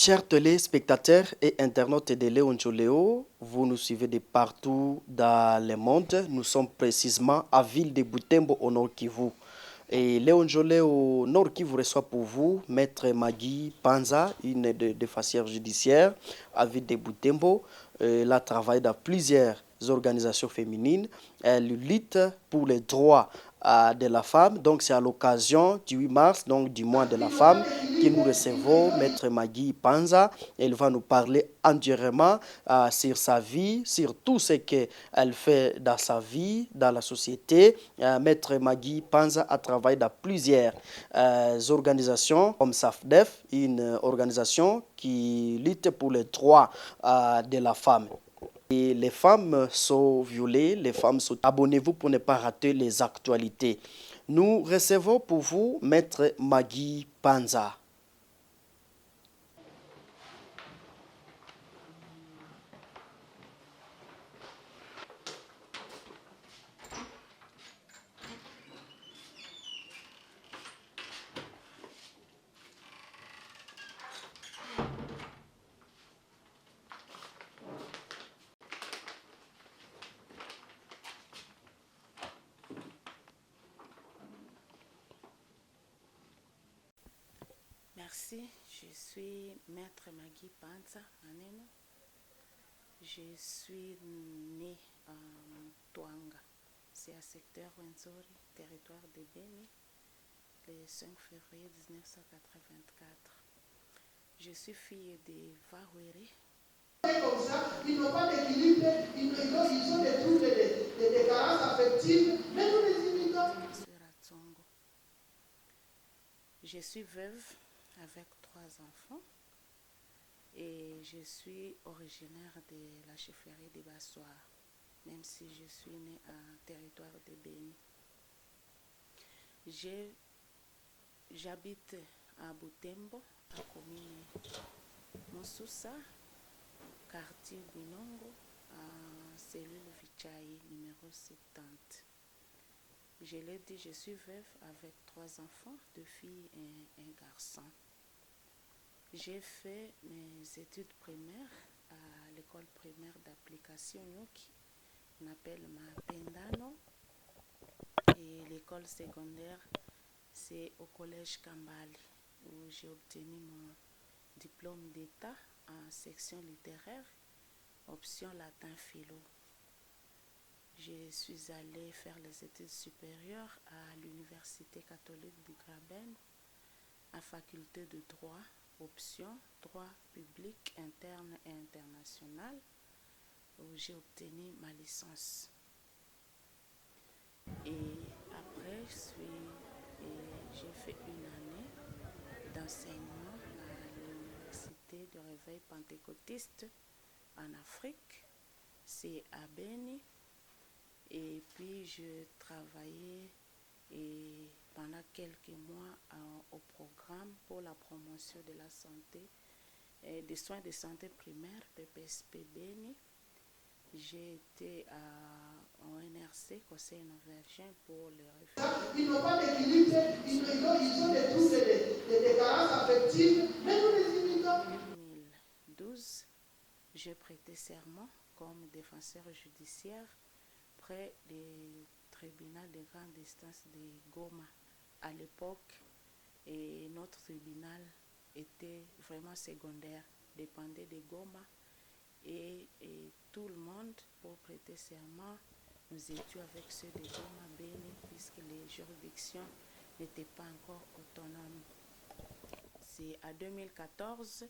Chers téléspectateurs et internautes de Léon Joléo, vous nous suivez de partout dans le monde. Nous sommes précisément à Ville de Butembo au Nord Kivu. Et Léon Joléo Nord Kivu reçoit pour vous Maître Magui Panza, une des facières judiciaires à Ville de Butembo. Elle a travaillé dans plusieurs organisations féminines. Elle lutte pour les droits de la femme. Donc c'est à l'occasion du 8 mars, donc du mois de la femme, que nous recevons Maître Magui Panza. Elle va nous parler entièrement sur sa vie, sur tout ce qu'elle fait dans sa vie, dans la société. Maître Magui Panza a travaillé dans plusieurs organisations comme SAFDEF, une organisation qui lutte pour les droits de la femme. Et les femmes sont violées, les femmes sont... Abonnez-vous pour ne pas rater les actualités. Nous recevons pour vous Maître Magui Panza. Merci, je suis Maître Magui Panza Aneno. Je suis née à Twanga, c'est à secteur Wenzori, territoire de Beni, le 5 février 1984. Je suis fille de Vahwere. Comme ça, ils n'ont pas d'équilibre, ils ont des troubles de carences affectives, mais nous les imitons. Je suis veuve avec 3 enfants et je suis originaire de la chefferie de Bassoir, même si je suis née à territoire de Beni. J'habite à Butembo, à commune Moussoussa, quartier Binongo, à cellule Vichai, numéro 70. Je l'ai dit, je suis veuve avec 3 enfants, 2 filles et un garçon. J'ai fait mes études primaires à l'école primaire d'application Nyoki, on appelle Mapendano, et l'école secondaire, c'est au collège Kambali, où j'ai obtenu mon diplôme d'état en section littéraire, option latin philo. Je suis allée faire les études supérieures à l'Université catholique du Graben, à faculté de droit, option droit public interne et international, où j'ai obtenu ma licence. Et après, j'ai fait une année d'enseignement à l'Université de réveil pentecôtiste en Afrique, c'est à Beni. Et puis je travaillais pendant quelques mois au programme pour la promotion de la santé et des soins de santé primaire, PPSP Beni. J'ai été en NRC, Conseil Novergien pour les réfugiés. Ils n'ont pas d'équilibre, ils ont des troubles de carences affectives, mais nous les imitons. En 2012, j'ai prêté serment comme défenseur judiciaire près du tribunal de grande instance de Goma. À l'époque, et notre tribunal était vraiment secondaire, dépendait de Goma, et tout le monde, pour prêter serment, nous étions avec ceux de Goma Beni, puisque les juridictions n'étaient pas encore autonomes. C'est à 2014,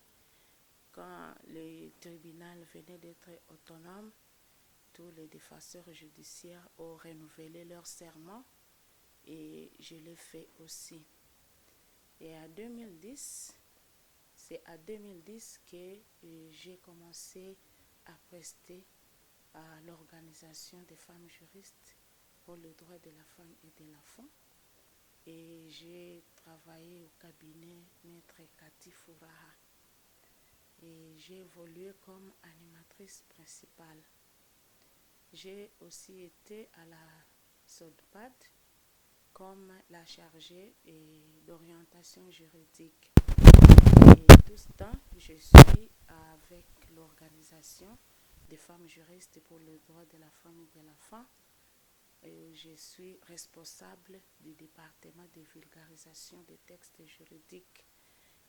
quand le tribunal venait d'être autonome, tous les défenseurs judiciaires ont renouvelé leur serment et je l'ai fait aussi. Et c'est à 2010 que j'ai commencé à prester à l'organisation des femmes juristes pour le droit de la femme et de l'enfant. Et j'ai travaillé au cabinet Maître Kati Furaha. Et j'ai évolué comme animatrice principale. J'ai aussi été à la SODPAD comme la chargée d'orientation juridique. Et tout ce temps, je suis avec l'organisation des femmes juristes pour le droit de la femme et de l'enfant. Je suis responsable du département de vulgarisation des textes juridiques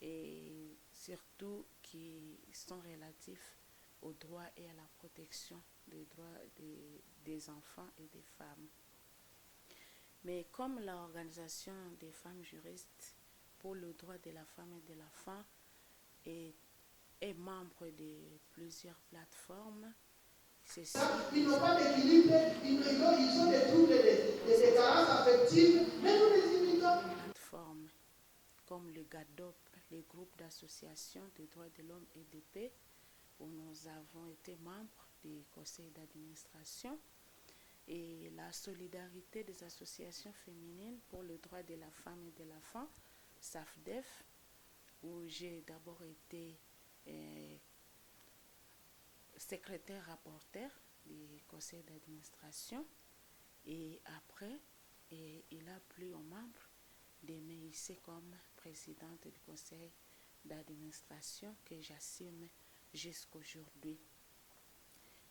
et surtout qui sont relatifs aux droits et à la protection des droits des enfants et des femmes. Mais comme l'organisation des femmes juristes pour le droit de la femme et de l'enfant est membre de plusieurs plateformes, Ils n'ont pas d'équilibre, ils ont des troubles, des carences affectives, mais nous les imitons. Plateformes comme le GADOP, les groupes d'associations des droits de l'homme et de paix, où nous avons été membres du conseil d'administration, et la solidarité des associations féminines pour le droit de la femme et de l'enfant, SAFDEF, où j'ai d'abord été secrétaire rapporteur du conseil d'administration, et après, il a plu aux membres de m'élisser comme présidente du conseil d'administration que j'assume jusqu'aujourd'hui.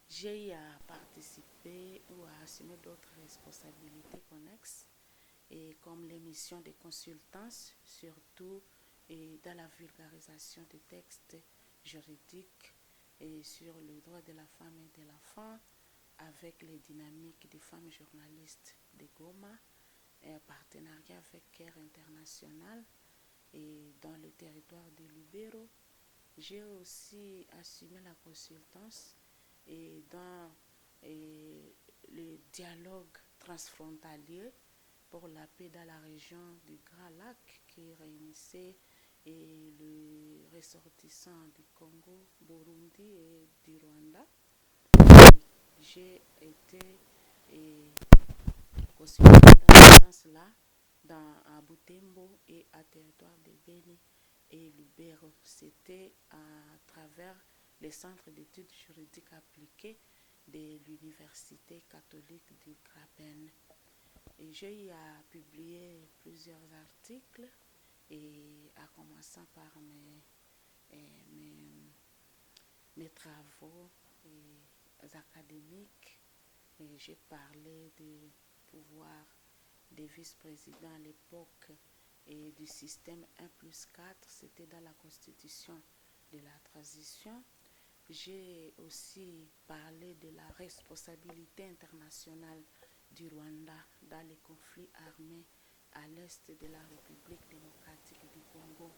J'ai eu à participer ou à assumer d'autres responsabilités connexes, et comme les missions de consultance, surtout dans la vulgarisation des textes juridiques et sur le droit de la femme et de l'enfant, avec les dynamiques des femmes journalistes de Goma, et en partenariat avec CARE International et dans le territoire de Lubero. J'ai aussi assumé la consultance et dans le dialogue transfrontalier pour la paix dans la région du Grand Lac qui réunissait les ressortissants du Congo, Burundi et du Rwanda. J'ai été consultée dans ce sens-là à Butembo et à territoire de Beni et Lubero. C'était à travers les centres d'études juridiques appliquées de l'Université catholique du Graben. Et j'ai eu à publier plusieurs articles, et à commencer par mes travaux académiques. Et j'ai parlé du pouvoir des vice-présidents à l'époque et du système 1+4, c'était dans la constitution de la transition. J'ai aussi parlé de la responsabilité internationale du Rwanda dans les conflits armés à l'est de la République démocratique du Congo.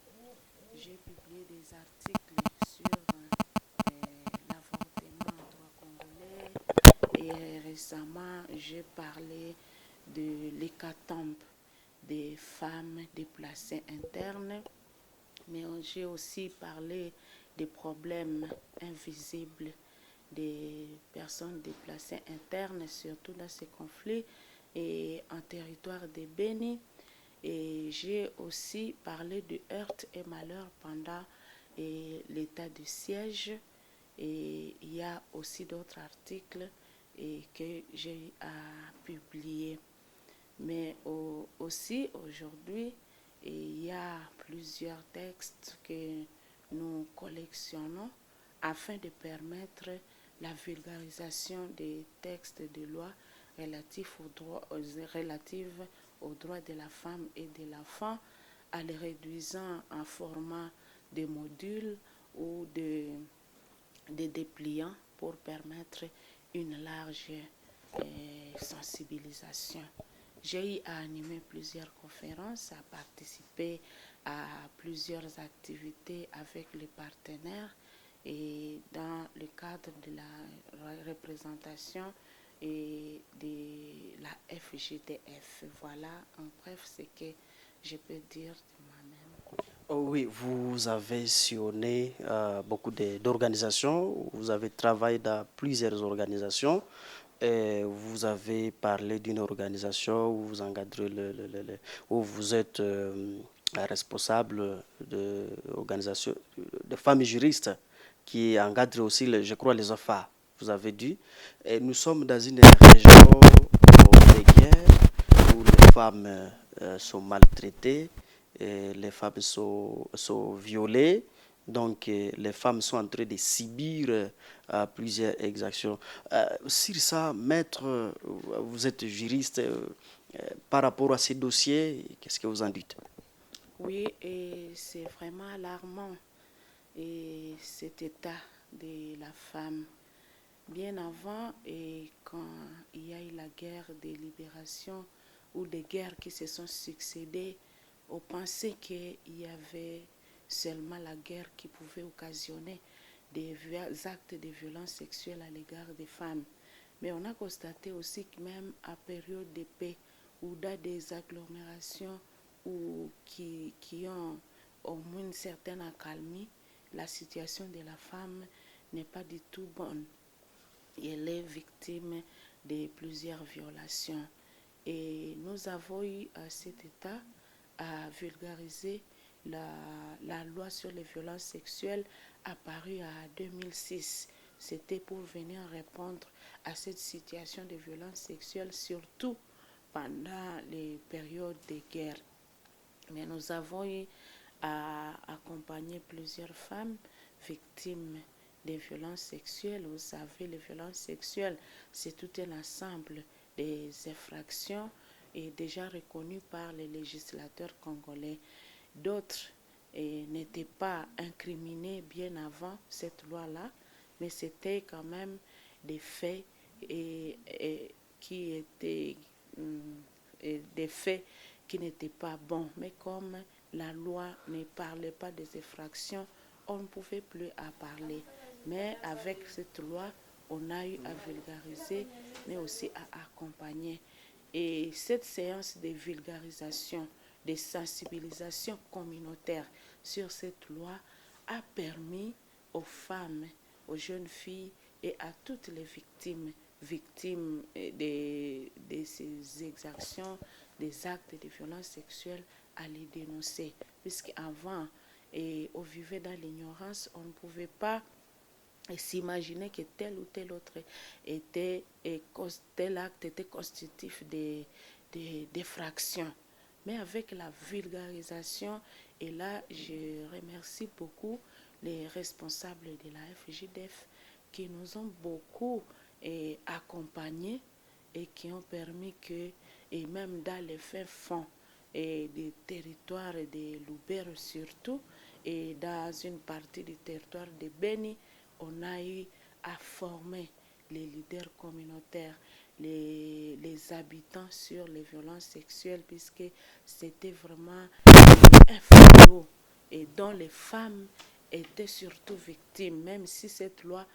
J'ai publié des articles sur l'avortement en droit congolais, et récemment j'ai parlé de l'hécatombe des femmes déplacées internes, mais j'ai aussi parlé des problèmes invisibles des personnes déplacées internes, surtout dans ces conflits et en territoire de Beni. Et j'ai aussi parlé de heurts et malheurs pendant l'état de siège. Et il y a aussi d'autres articles que j'ai à publier. Mais aussi aujourd'hui, il y a plusieurs textes que nous collectionnons afin de permettre la vulgarisation des textes de loi relatifs aux droits de la femme et de l'enfant, en les réduisant en format de modules ou de dépliants pour permettre une large sensibilisation. J'ai eu à animer plusieurs conférences, à participer à plusieurs activités avec les partenaires et dans le cadre de la représentation et de la FGTF. Voilà en bref ce que je peux dire de moi-même. Oh oui, vous avez sillonné beaucoup d'organisations, vous avez travaillé dans plusieurs organisations. Et vous avez parlé d'une organisation où vous encadrez où vous êtes responsable de l'organisation de femmes juristes qui encadre aussi, je crois, les enfants. Vous avez dit. Et nous sommes dans une région de guerre où les femmes sont maltraitées, et les femmes sont violées. Donc, les femmes sont en train de subir plusieurs exactions. Sur ça, maître, vous êtes juriste, par rapport à ces dossiers, qu'est-ce que vous en dites? Oui, et c'est vraiment alarmant, et cet état de la femme. Bien avant, et quand il y a eu la guerre de libération ou des guerres qui se sont succédées, on pensait qu'il y avait seulement la guerre qui pouvait occasionner des actes de violence sexuelle à l'égard des femmes. Mais on a constaté aussi que même à période de paix ou dans des agglomérations ou qui ont au moins une certaine accalmie, la situation de la femme n'est pas du tout bonne. Elle est victime de plusieurs violations. Et nous avons eu à cet état à vulgariser la, la loi sur les violences sexuelles apparue en 2006. C'était pour venir répondre à cette situation de violence sexuelle, surtout pendant les périodes de guerre. Mais nous avons eu à accompagner plusieurs femmes victimes des violences sexuelles. Vous savez, les violences sexuelles, c'est tout un ensemble des infractions et déjà reconnues par les législateurs congolais. D'autres n'étaient pas incriminés bien avant cette loi-là, mais c'était quand même des faits qui étaient des faits qui n'étaient pas bons. Mais comme la loi ne parlait pas des infractions, on ne pouvait plus en parler. Mais avec cette loi, on a eu à vulgariser, mais aussi à accompagner. Et cette séance de vulgarisation, de sensibilisation communautaire sur cette loi a permis aux femmes, aux jeunes filles et à toutes les victimes de ces exactions, des actes de violence sexuelle, à les dénoncer. Puisqu'avant, on vivait dans l'ignorance, on ne pouvait pas s'imaginer que tel ou tel autre était, tel acte était constitutif des fractions. Mais avec la vulgarisation, et là je remercie beaucoup les responsables de la FJDF qui nous ont beaucoup accompagnés et qui ont permis que, et même dans les fins fonds et des territoires de Loubert surtout, et dans une partie du territoire de Beni, on a eu à former les leaders communautaires, les habitants sur les violences sexuelles, puisque c'était vraiment un fléau et dont les femmes étaient surtout victimes, même si cette loi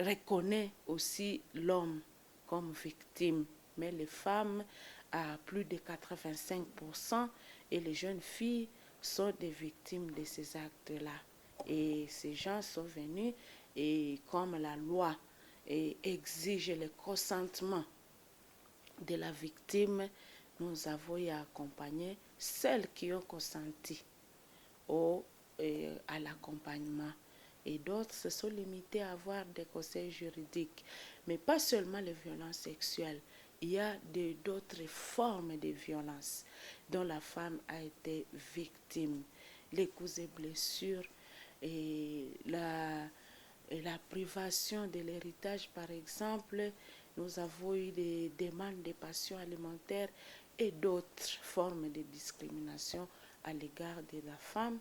reconnaît aussi l'homme comme victime. Mais les femmes, à plus de 85%, et les jeunes filles sont des victimes de ces actes-là. Et ces gens sont venus, et comme la loi exige le consentement de la victime, nous avons accompagné celles qui ont consenti à l'accompagnement. Et d'autres se sont limités à avoir des conseils juridiques. Mais pas seulement les violences sexuelles. Il y a d'autres formes de violence dont la femme a été victime. Les coups et blessures et la privation de l'héritage, par exemple. Nous avons eu des demandes de pension alimentaire et d'autres formes de discrimination à l'égard de la femme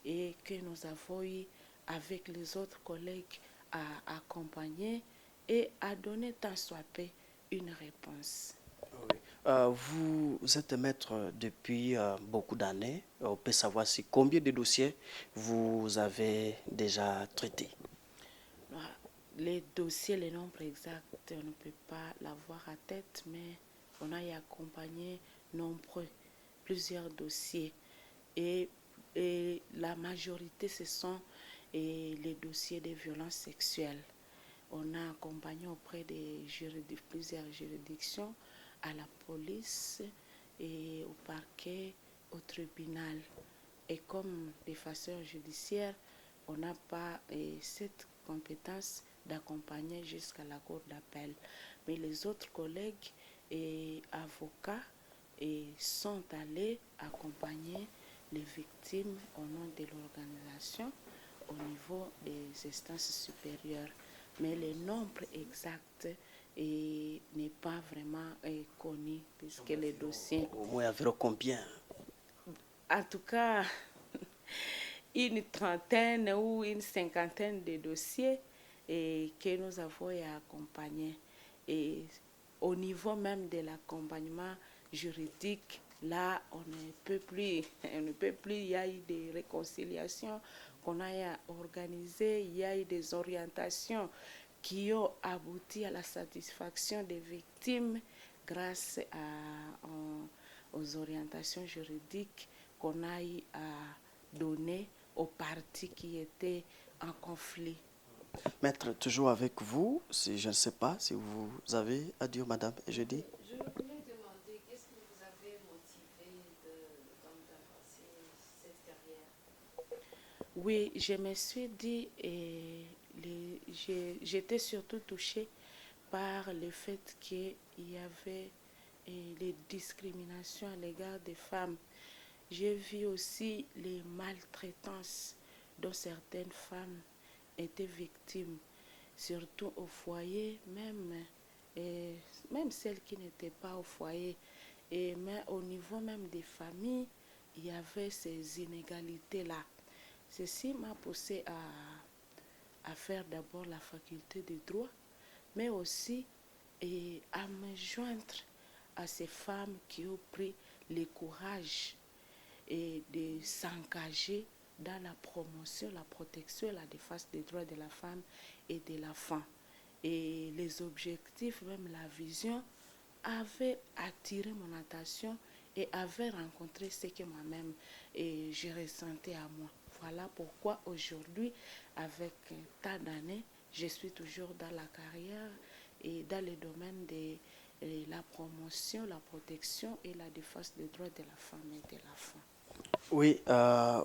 et que nous avons eu avec les autres collègues à accompagner et à donner tant soit peu une réponse. Oui. Vous êtes maître depuis beaucoup d'années. On peut savoir si combien de dossiers vous avez déjà traités. Les dossiers, les nombres exacts, on ne peut pas l'avoir à tête, mais on a y accompagné plusieurs dossiers. Et la majorité, ce sont les dossiers de violences sexuelles. On a accompagné auprès de plusieurs juridictions, à la police et au parquet, au tribunal. Et comme des façons judiciaires, on n'a pas cette compétence d'accompagner jusqu'à la cour d'appel. Mais les autres collègues et avocats sont allés accompagner les victimes au nom de l'organisation au niveau des instances supérieures. Mais le nombre exact n'est pas vraiment connu puisque les dossiers... Au moins environ combien? En tout cas, une trentaine ou une cinquantaine de dossiers que nous avons accompagnés. Et au niveau même de l'accompagnement juridique, là, on ne peut plus, il y a eu des réconciliations qu'on a organisées, il y a eu des orientations qui ont abouti à la satisfaction des victimes grâce aux orientations juridiques qu'on a eu à donner aux parties qui étaient en conflit. Maître, toujours avec vous, si je ne sais pas si vous avez à dire, madame, et je dis. Je voulais demander, qu'est-ce qui vous avait motivé d'embrasser cette carrière? Oui, je me suis dit, j'étais surtout touchée par le fait qu'il y avait les discriminations à l'égard des femmes. J'ai vu aussi les maltraitances dont certaines femmes étaient victimes, surtout au foyer, même celles qui n'étaient pas au foyer. Mais au niveau même des familles, il y avait ces inégalités-là. Ceci m'a poussé à faire d'abord la faculté de droit, mais aussi à me joindre à ces femmes qui ont pris le courage de s'engager dans la promotion, la protection et la défense des droits de la femme et de l'enfant. Et les objectifs, même la vision, avaient attiré mon attention et avaient rencontré ce que moi-même je ressentais à moi. Voilà pourquoi aujourd'hui, avec tant d'années, je suis toujours dans la carrière et dans le domaine de la promotion, la protection et la défense des droits de la femme et de l'enfant. Oui,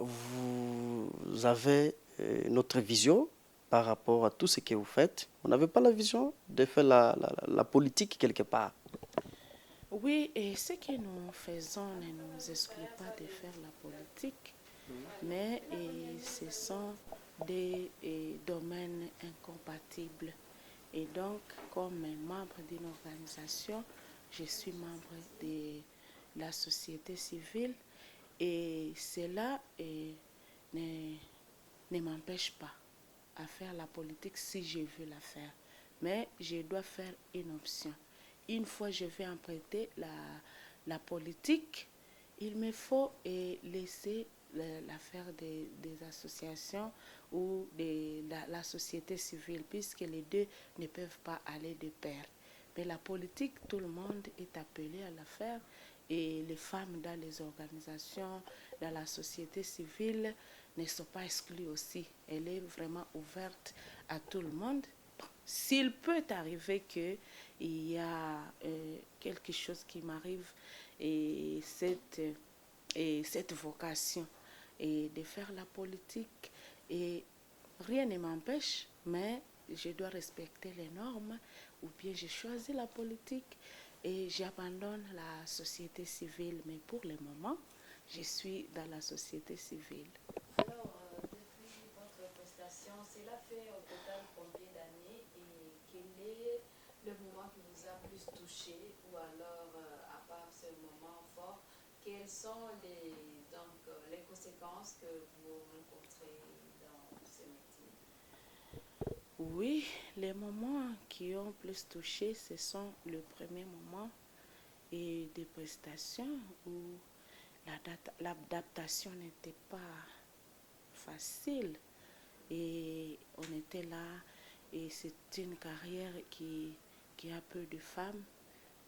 vous avez notre vision par rapport à tout ce que vous faites. Vous n'avez pas la vision de faire la politique quelque part? Oui, et ce que nous faisons ne nous exclut pas de faire la politique, mais ce sont des domaines incompatibles. Et donc, comme membre d'une organisation, je suis membre de la société civile et cela ne m'empêche pas à faire la politique si je veux la faire. Mais je dois faire une option. Une fois je vais emprunter la politique, il me faut laisser l'affaire des associations ou de la société civile, puisque les deux ne peuvent pas aller de pair. Mais la politique, tout le monde est appelé à la faire et les femmes dans les organisations, dans la société civile ne sont pas exclues aussi. Elle est vraiment ouverte à tout le monde. S'il peut arriver qu'il y a quelque chose qui m'arrive et cette vocation et de faire la politique, et rien ne m'empêche, mais je dois respecter les normes ou bien j'ai choisi la politique et j'abandonne la société civile. Mais pour le moment, je suis dans la société civile. Alors, depuis votre prestation, cela fait au total combien d'années et quel est le moment qui vous a plus touché ou alors, à part ce moment fort, quelles sont les conséquences que vous rencontrez dans ce métier? Oui, les moments qui ont plus touché, ce sont le premier moment et des prestations où l'adaptation n'était pas facile et on était là et c'est une carrière qui a peu de femmes.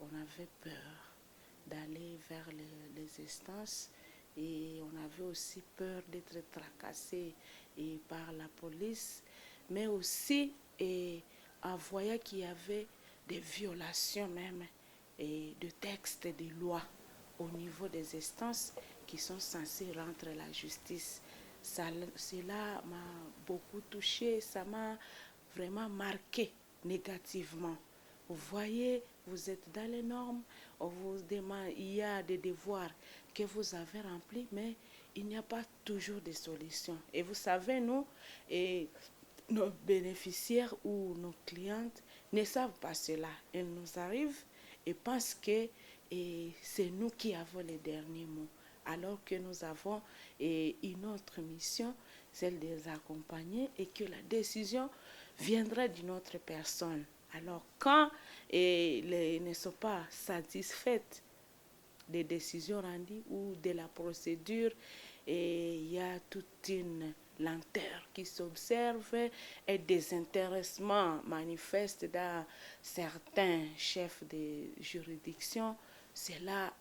On avait peur d'aller vers les instances et on avait aussi peur d'être tracassé par la police, mais aussi en voyant qu'il y avait des violations même de textes et de lois au niveau des instances qui sont censées rendre la justice. Cela m'a beaucoup touchée, ça m'a vraiment marqué négativement. Vous voyez, vous êtes dans les normes, on vous demande, il y a des devoirs que vous avez remplis, mais il n'y a pas toujours de solutions. Et vous savez, nous, et nos bénéficiaires ou nos clientes ne savent pas cela. Elles nous arrivent et pensent que c'est nous qui avons les derniers mots, alors que nous avons une autre mission, celle de les accompagner, et que la décision viendra d'une autre personne. Alors quand ils ne sont pas satisfaites des décisions rendues ou de la procédure, et il y a toute une lenteur qui s'observe et désintéressement manifeste dans certains chefs de juridiction. Cela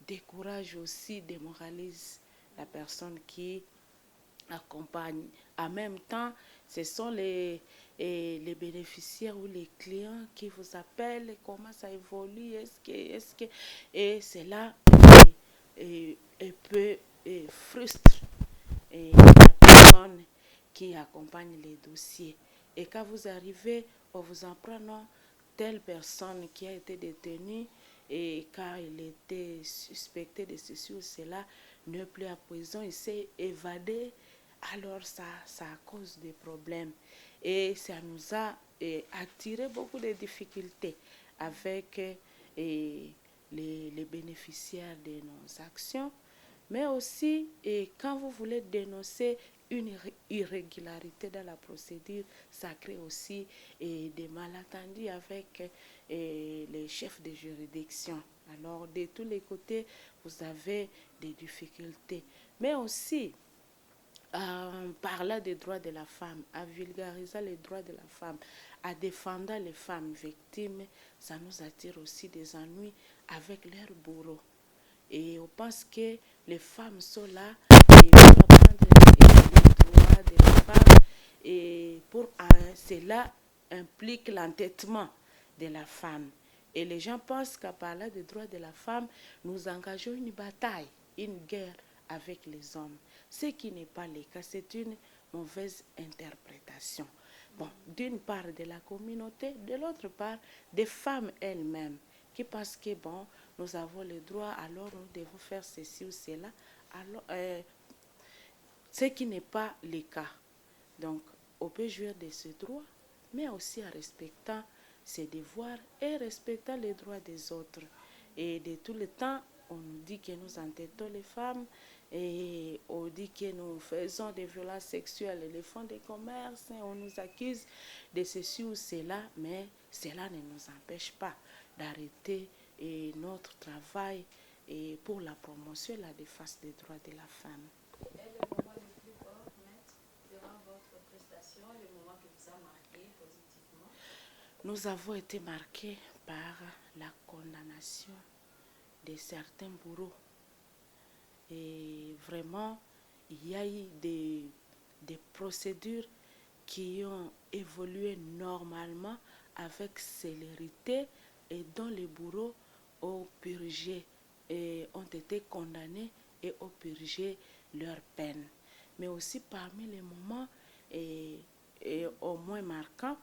décourage aussi, démoralise la personne qui accompagne. En même temps, ce sont les bénéficiaires ou les clients qui vous appellent, comment ça évolue, et cela peut frustre la personne qui accompagne les dossiers. Et quand vous arrivez, on vous apprend non, telle personne qui a été détenue et car il était suspecté de ceci ou cela, n'est plus à prison, il s'est évadé, alors ça cause des problèmes. Et ça nous a attiré beaucoup de difficultés avec les bénéficiaires de nos actions. Mais aussi, quand vous voulez dénoncer une irrégularité dans la procédure, ça crée aussi des malentendus avec les chefs de juridiction. Alors, de tous les côtés, vous avez des difficultés. Mais aussi, en parlant des droits de la femme, en vulgarisant les droits de la femme, en défendant les femmes victimes, ça nous attire aussi des ennuis avec leurs bourreaux. Et on pense que les femmes sont là et pour apprendre les droits de la femme. Et cela implique l'entêtement de la femme. Et les gens pensent qu'à parler des droits de la femme, nous engageons une bataille, une guerre avec les hommes. Ce qui n'est pas le cas, c'est une mauvaise interprétation. Bon, d'une part de la communauté, de l'autre part des femmes elles-mêmes qui pensent que bon, nous avons le droit, alors nous devons faire ceci ou cela, alors, ce qui n'est pas le cas. Donc, on peut jouir de ce droit, mais aussi en respectant ses devoirs et respectant les droits des autres. Et de tout le temps, on nous dit que nous entêtons les femmes et on dit que nous faisons des violences sexuelles et les fonds de commerce, on nous accuse de ceci ou cela, mais cela ne nous empêche pas d'arrêter notre travail pour la promotion et la défense des droits de la femme. Et le moment le plus fort, maître, durant votre prestation, le moment qui vous a marqué positivement? Nous avons été marqués par la condamnation de certains bourreaux. Et vraiment, il y a eu des procédures qui ont évolué normalement avec célérité et dont les bourreaux ont purgé et ont été condamnés et ont purgé leur peine. Mais aussi parmi les moments au moins marquants,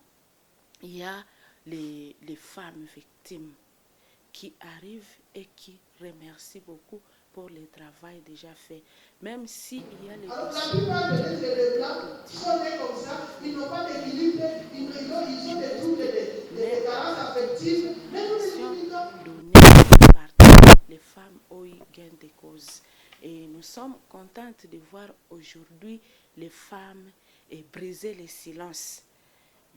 il y a les femmes victimes qui arrivent et qui remercient beaucoup pour le travail déjà fait. Même s'il y a les alors, la plupart de les Blancs sont nés comme ça, ils n'ont pas d'équilibre, ils ont des troubles de carences affectives, mais nous les imitons. Les femmes ont eu gain de cause. Et nous sommes contentes de voir aujourd'hui les femmes briser le silence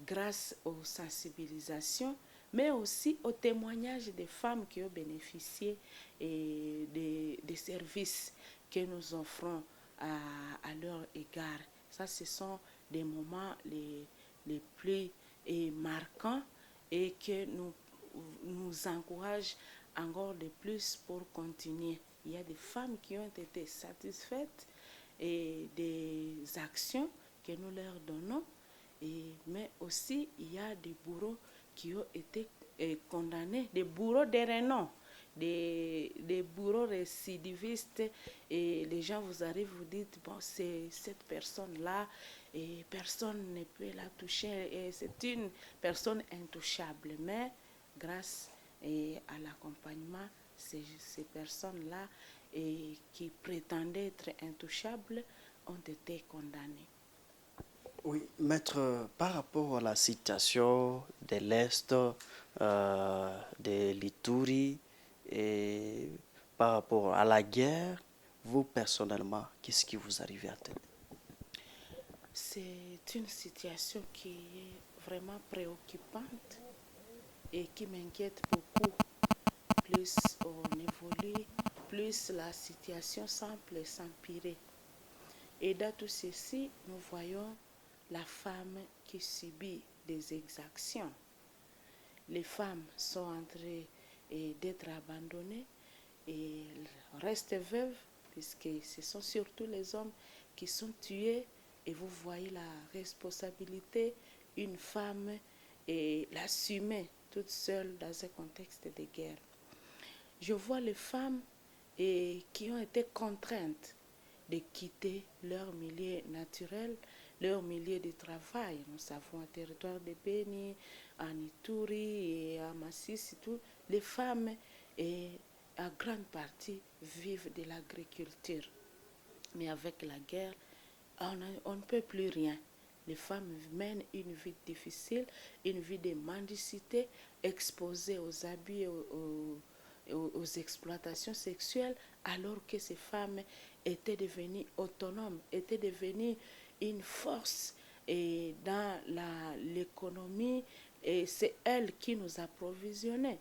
grâce aux sensibilisations, mais aussi aux témoignages des femmes qui ont bénéficié des services que nous offrons à leur égard. Ça, ce sont des moments les plus marquants et que nous encouragent encore de plus pour continuer. Il y a des femmes qui ont été satisfaites des actions que nous leur donnons, mais aussi il y a des bourreaux qui ont été condamnés, des bourreaux de renom, des bourreaux récidivistes, et les gens vous arrivent, vous dites, bon, c'est cette personne-là, et personne ne peut la toucher, et c'est une personne intouchable, mais grâce à l'accompagnement, ces personnes-là et qui prétendaient être intouchables ont été condamnés. Oui, maître, par rapport à la situation de l'Est, de l'Ituri, et par rapport à la guerre, vous personnellement, qu'est-ce qui vous arrive à tête? C'est une situation qui est vraiment préoccupante et qui m'inquiète beaucoup. Plus on évolue, plus la situation semble s'empirer. Et dans tout ceci, nous voyons la femme qui subit des exactions. Les femmes sont en train d'être abandonnées et restent veuves, puisque ce sont surtout les hommes qui sont tués. Et vous voyez la responsabilité, une femme et l'assumer toute seule dans un contexte de guerre. Je vois les femmes qui ont été contraintes de quitter leur milieu naturel, leur milieu de travail. Nous savons en territoire de Beni, en Ituri et à Massis et tout, les femmes en grande partie vivent de l'agriculture. Mais avec la guerre, on ne peut plus rien. Les femmes mènent une vie difficile, une vie de mendicité, exposées aux abus et aux exploitations sexuelles, alors que ces femmes étaient devenues autonomes, étaient devenues une force dans l'économie, et c'est elles qui nous approvisionnaient.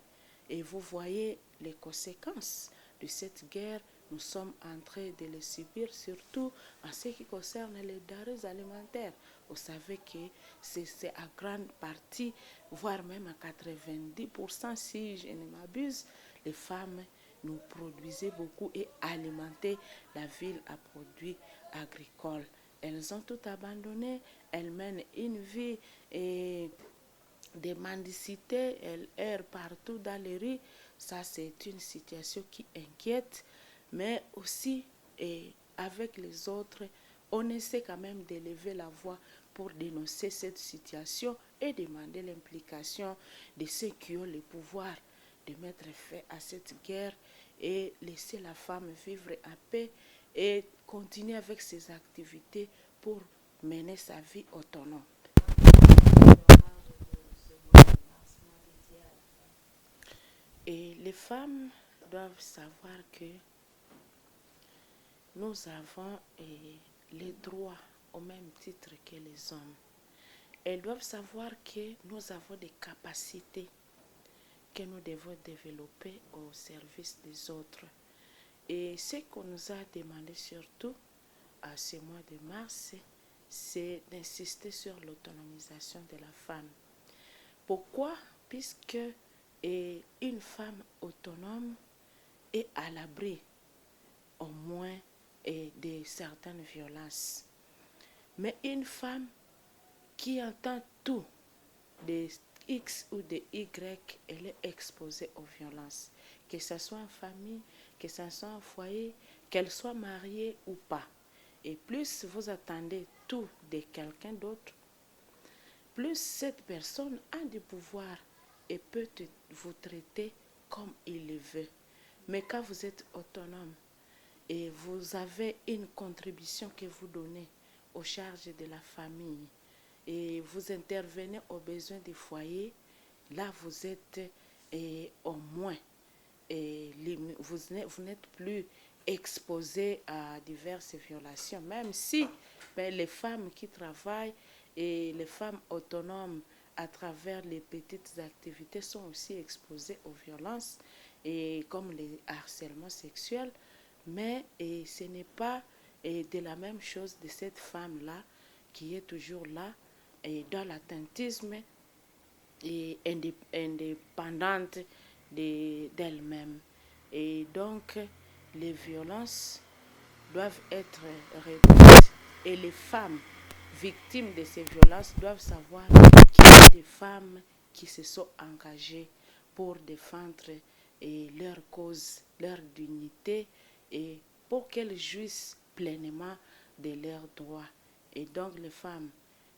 Et vous voyez les conséquences de cette guerre. Nous sommes en train de les subir, surtout en ce qui concerne les denrées alimentaires. Vous savez que c'est à grande partie, voire même à 90%, si je ne m'abuse, les femmes nous produisaient beaucoup et alimentaient la ville à produits agricoles. Elles ont tout abandonné, elles mènent une vie de mendicité, elles errent partout dans les rues. Ça, c'est une situation qui inquiète, mais aussi avec les autres, on essaie quand même d'élever la voix pour dénoncer cette situation et demander l'implication de ceux qui ont le pouvoir de mettre fin à cette guerre et laisser la femme vivre en paix et continuer avec ses activités pour mener sa vie autonome. Et les femmes doivent savoir que nous avons les droits au même titre que les hommes. Elles doivent savoir que nous avons des capacités que nous devons développer au service des autres. Et ce qu'on nous a demandé surtout à ce mois de mars, c'est d'insister sur l'autonomisation de la femme. Pourquoi? Puisque une femme autonome est à l'abri au moins de certaines violences. Mais une femme qui entend tout, de X ou de Y, elle est exposée aux violences. Que ce soit en famille, que ce soit en foyer, qu'elle soit mariée ou pas. Et plus vous attendez tout de quelqu'un d'autre, plus cette personne a du pouvoir et peut vous traiter comme il le veut. Mais quand vous êtes autonome et vous avez une contribution que vous donnez aux charges de la famille et vous intervenez aux besoins du foyer, là vous êtes au moins, vous n'êtes plus exposé à diverses violations, même si les femmes qui travaillent et les femmes autonomes à travers les petites activités sont aussi exposées aux violences comme les harcèlements sexuels, mais ce n'est pas de la même chose de cette femme-là qui est toujours là dans l'attentisme et indépendante d'elle-même. Et donc, les violences doivent être réduites et les femmes victimes de ces violences doivent savoir qu'il y a des femmes qui se sont engagées pour défendre leur cause, leur dignité et pour qu'elles jouissent pleinement de leurs droits. Et donc les femmes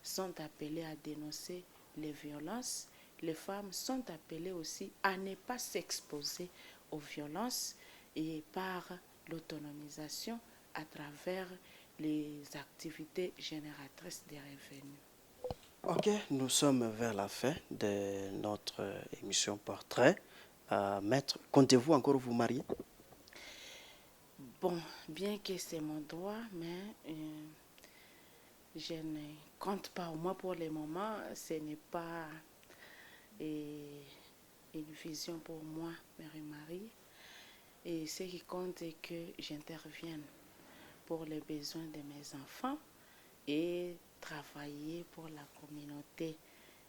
sont appelées à dénoncer les violences. Les femmes sont appelées aussi à ne pas s'exposer aux violences et par l'autonomisation à travers les activités génératrices des revenus. Ok, nous sommes vers la fin de notre émission Portrait. Maître, comptez-vous encore vous marier? Bon, bien que c'est mon droit, mais je ne compte pas. Au moins pour le moment, ce n'est pas une vision pour moi, me remarier. Et ce qui compte est que j'intervienne pour les besoins de mes enfants et travailler pour la communauté.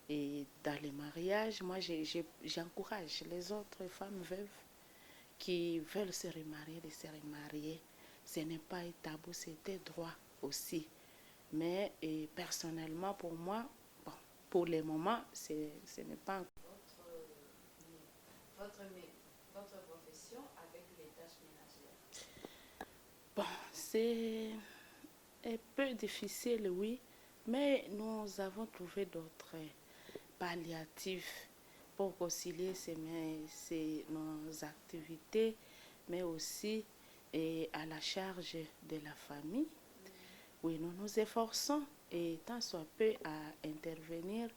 Et dans les mariages, moi, j'encourage les autres femmes veuves qui veulent se remarier de se remarier. Ce n'est pas un tabou, c'est un droit aussi. Mais personnellement, pour moi, bon, pour le moment, ce n'est pas... Votre profession avec les tâches ménagères. Bon, c'est un peu difficile, oui, mais nous avons trouvé d'autres palliatifs pour concilier nos activités, mais aussi à la charge de la famille. Oui, nous nous efforçons et tant soit peu à intervenir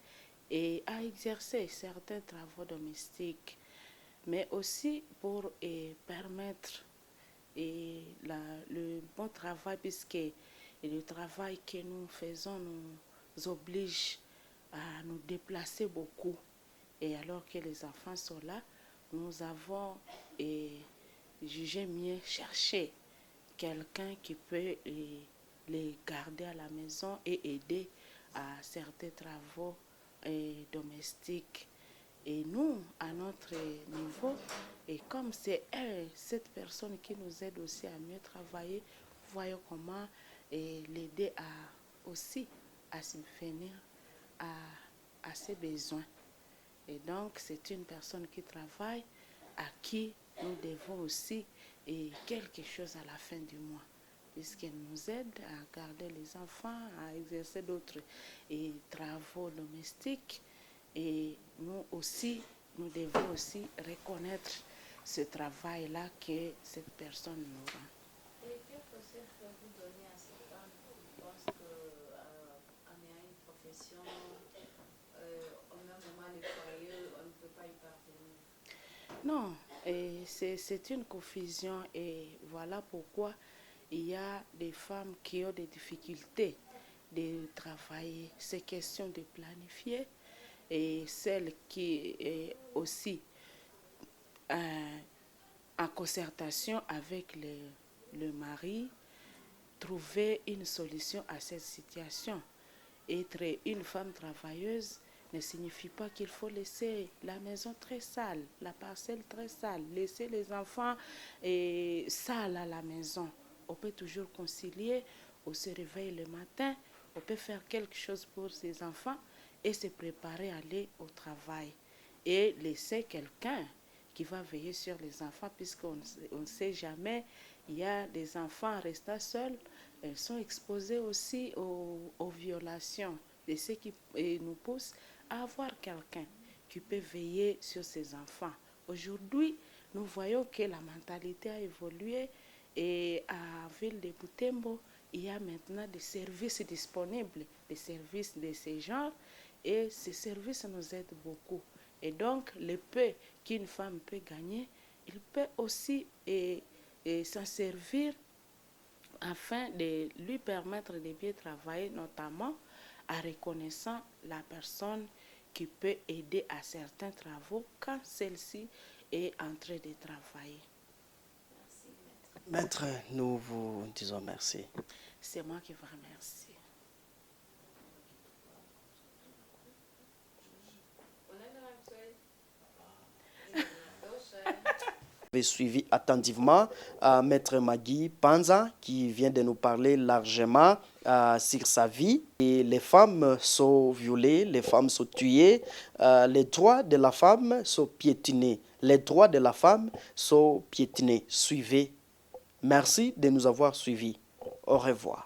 et à exercer certains travaux domestiques, mais aussi pour permettre le bon travail, puisque le travail que nous faisons nous oblige à nous déplacer beaucoup. Et alors que les enfants sont là, nous avons jugé mieux chercher quelqu'un qui peut les garder à la maison et aider à certains travaux domestiques. Et nous, à notre niveau, et comme c'est cette personne qui nous aide aussi à mieux travailler, voyons comment l'aider aussi à subvenir à ses besoins. Et donc, c'est une personne qui travaille, à qui nous devons aussi quelque chose à la fin du mois, puisqu'elle nous aide à garder les enfants, à exercer d'autres travaux domestiques. Et nous aussi, nous devons aussi reconnaître ce travail-là que cette personne nous rend. Et quel conseil pouvez-vous donner à ces femmes qui pensent qu'en ayant une profession, au même moment le foyer, on ne peut pas y parvenir? Non, c'est une confusion et voilà pourquoi il y a des femmes qui ont des difficultés de travailler. C'est question de planifier. Et celle qui est aussi en concertation avec le mari, trouver une solution à cette situation. Être une femme travailleuse ne signifie pas qu'il faut laisser la maison très sale, la parcelle très sale, laisser les enfants sales à la maison. On peut toujours concilier, on se réveille le matin, on peut faire quelque chose pour ses enfants et se préparer à aller au travail et laisser quelqu'un qui va veiller sur les enfants, puisqu'on ne sait jamais, il y a des enfants restant seuls, elles sont exposées aussi aux violations, et ce qui nous pousse à avoir quelqu'un qui peut veiller sur ses enfants. Aujourd'hui, nous voyons que la mentalité a évolué et à Ville de Butembo, il y a maintenant des services disponibles, des services de ce genre. Et ces services nous aident beaucoup. Et donc, le peu qu'une femme peut gagner, il peut aussi s'en servir afin de lui permettre de bien travailler, notamment en reconnaissant la personne qui peut aider à certains travaux quand celle-ci est en train de travailler. Merci, Maître, nous vous disons merci. C'est moi qui vous remercie. Vous avez suivi attentivement Maître Magui Panza qui vient de nous parler largement sur sa vie. Et les femmes sont violées, les femmes sont tuées, les droits de la femme sont piétinés. Les droits de la femme sont piétinés. Suivez. Merci de nous avoir suivis. Au revoir.